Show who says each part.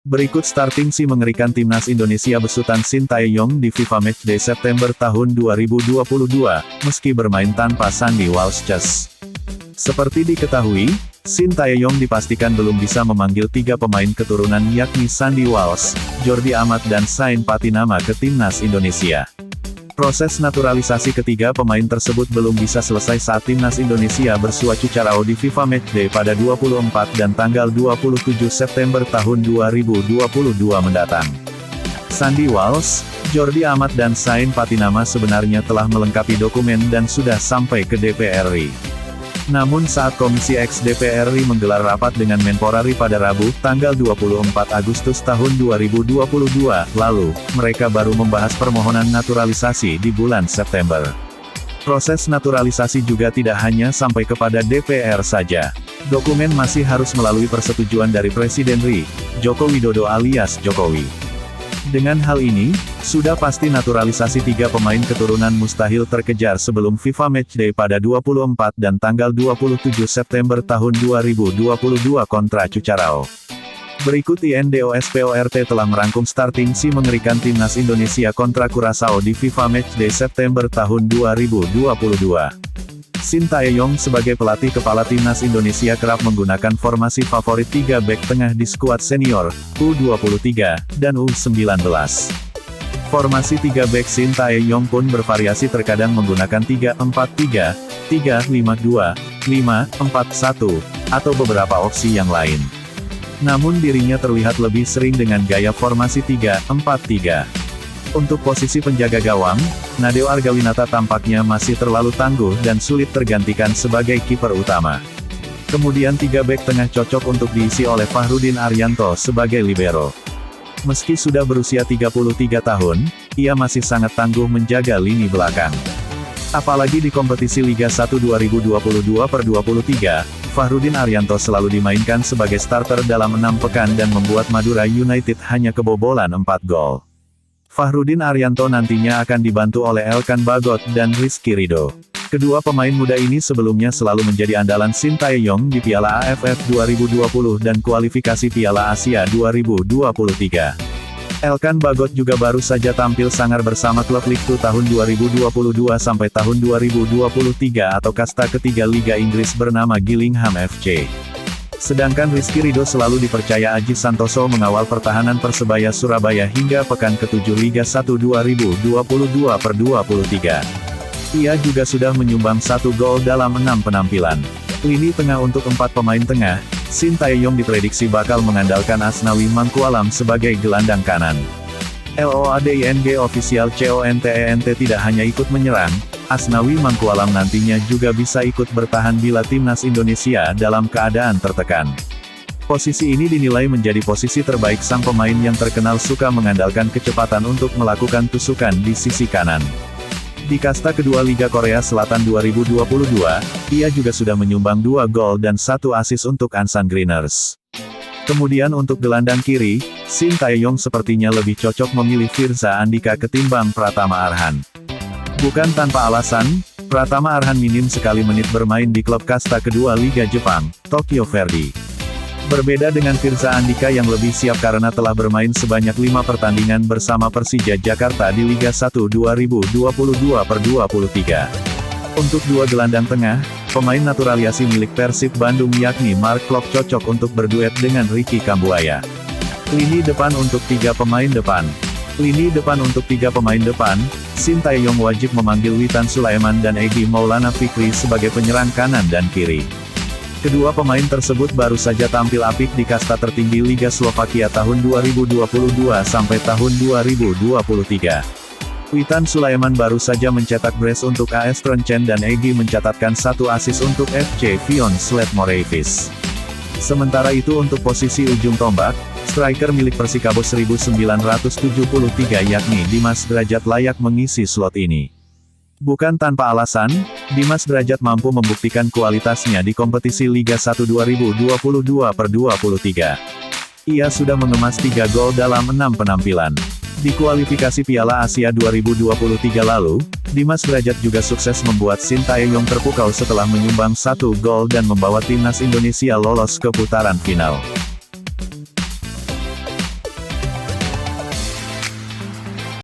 Speaker 1: Berikut starting si mengerikan timnas Indonesia besutan Sintayong di FIFA Matchday September tahun 2022, meski bermain tanpa Sandy Walsh. Seperti diketahui, Sintayong dipastikan belum bisa memanggil tiga pemain keturunan yakni Sandy Walsh, Jordi Amat dan Sain Patinama ke timnas Indonesia. Proses naturalisasi ketiga pemain tersebut belum bisa selesai saat timnas Indonesia bersua Cucarao di FIFA Matchday pada 24 dan tanggal 27 September tahun 2022 mendatang. Sandy Walsh, Jordi Amat dan Sain Patinama sebenarnya telah melengkapi dokumen dan sudah sampai ke DPR RI. Namun saat Komisi X DPR RI menggelar rapat dengan Menpora RI pada Rabu, tanggal 24 Agustus tahun 2022, lalu, mereka baru membahas permohonan naturalisasi di bulan September. Proses naturalisasi juga tidak hanya sampai kepada DPR saja. Dokumen masih harus melalui persetujuan dari Presiden RI, Joko Widodo alias Jokowi. Dengan hal ini, sudah pasti naturalisasi tiga pemain keturunan mustahil terkejar sebelum FIFA Matchday pada 24 dan tanggal 27 September tahun 2022 kontra Cucarao. Berikut INDOSPORT telah merangkum starting si mengerikan timnas Indonesia kontra Curaçao di FIFA Matchday September tahun 2022. Sintayong sebagai pelatih kepala timnas Indonesia kerap menggunakan formasi favorit 3 bek tengah di skuad senior, U23, dan U19. Formasi 3 bek Sintayong pun bervariasi terkadang menggunakan 3-4-3, 3-5-2, 5-4-1, atau beberapa opsi yang lain. Namun dirinya terlihat lebih sering dengan gaya formasi 3-4-3. Untuk posisi penjaga gawang, Nadeo Argawinata tampaknya masih terlalu tangguh dan sulit tergantikan sebagai kiper utama. Kemudian 3 bek tengah cocok untuk diisi oleh Fahrudin Arianto sebagai libero. Meski sudah berusia 33 tahun, ia masih sangat tangguh menjaga lini belakang. Apalagi di kompetisi Liga 1 2022/23, Fahrudin Arianto selalu dimainkan sebagai starter dalam 6 pekan dan membuat Madura United hanya kebobolan 4 gol. Fahrudin Arianto nantinya akan dibantu oleh Elkan Bagot dan Rizky Ridho. Kedua pemain muda ini sebelumnya selalu menjadi andalan Sintayong di Piala AFF 2020 dan kualifikasi Piala Asia 2023. Elkan Bagot juga baru saja tampil sangar bersama klub Ligue 1 tahun 2022 sampai tahun 2023 atau kasta ketiga Liga Inggris bernama Gillingham FC. Sedangkan Rizky Ridho selalu dipercaya Aji Santoso mengawal pertahanan Persebaya Surabaya hingga pekan ke-7 Liga 1 2022/23. Ia juga sudah menyumbang 1 gol dalam 6 penampilan. Lini tengah untuk 4 pemain tengah, Sintayong diprediksi bakal mengandalkan Asnawi Mangkualam sebagai gelandang kanan. LOADING Official CONTENT tidak hanya ikut menyerang, Asnawi Mangkualam nantinya juga bisa ikut bertahan bila timnas Indonesia dalam keadaan tertekan. Posisi ini dinilai menjadi posisi terbaik sang pemain yang terkenal suka mengandalkan kecepatan untuk melakukan tusukan di sisi kanan. Di kasta kedua Liga Korea Selatan 2022, ia juga sudah menyumbang 2 gol dan 1 assist untuk Ansan Greeners. Kemudian untuk gelandang kiri, Sintayong sepertinya lebih cocok memilih Firza Andika ketimbang Pratama Arhan. Bukan tanpa alasan, Pratama Arhan minim sekali menit bermain di klub kasta kedua Liga Jepang, Tokyo Verdy. Berbeda dengan Firza Andika yang lebih siap karena telah bermain sebanyak 5 pertandingan bersama Persija Jakarta di Liga 1 2022/23. Untuk dua gelandang tengah, pemain naturalisasi milik Persib Bandung yakni Mark Klok cocok untuk berduet dengan Ricky Kambuaya. Lini depan untuk 3 pemain depan. Lini depan untuk 3 pemain depan, Sintayong wajib memanggil Witan Sulaiman dan Egy Maulana Fikri sebagai penyerang kanan dan kiri. Kedua pemain tersebut baru saja tampil apik di kasta tertinggi Liga Slovakia tahun 2022 sampai tahun 2023. Witan Sulaiman baru saja mencetak brace untuk AS Trencen dan Egy mencatatkan 1 assist untuk FC Vion Sled Moreivis. Sementara itu untuk posisi ujung tombak, striker milik Persikabo 1973 yakni Dimas Drajat layak mengisi slot ini. Bukan tanpa alasan, Dimas Drajat mampu membuktikan kualitasnya di kompetisi Liga 1 2022/23. Ia sudah mengemas 3 gol dalam 6 penampilan. Di kualifikasi Piala Asia 2023 lalu, Dimas Drajat juga sukses membuat Sintayong terpukau setelah menyumbang 1 gol dan membawa timnas Indonesia lolos ke putaran final.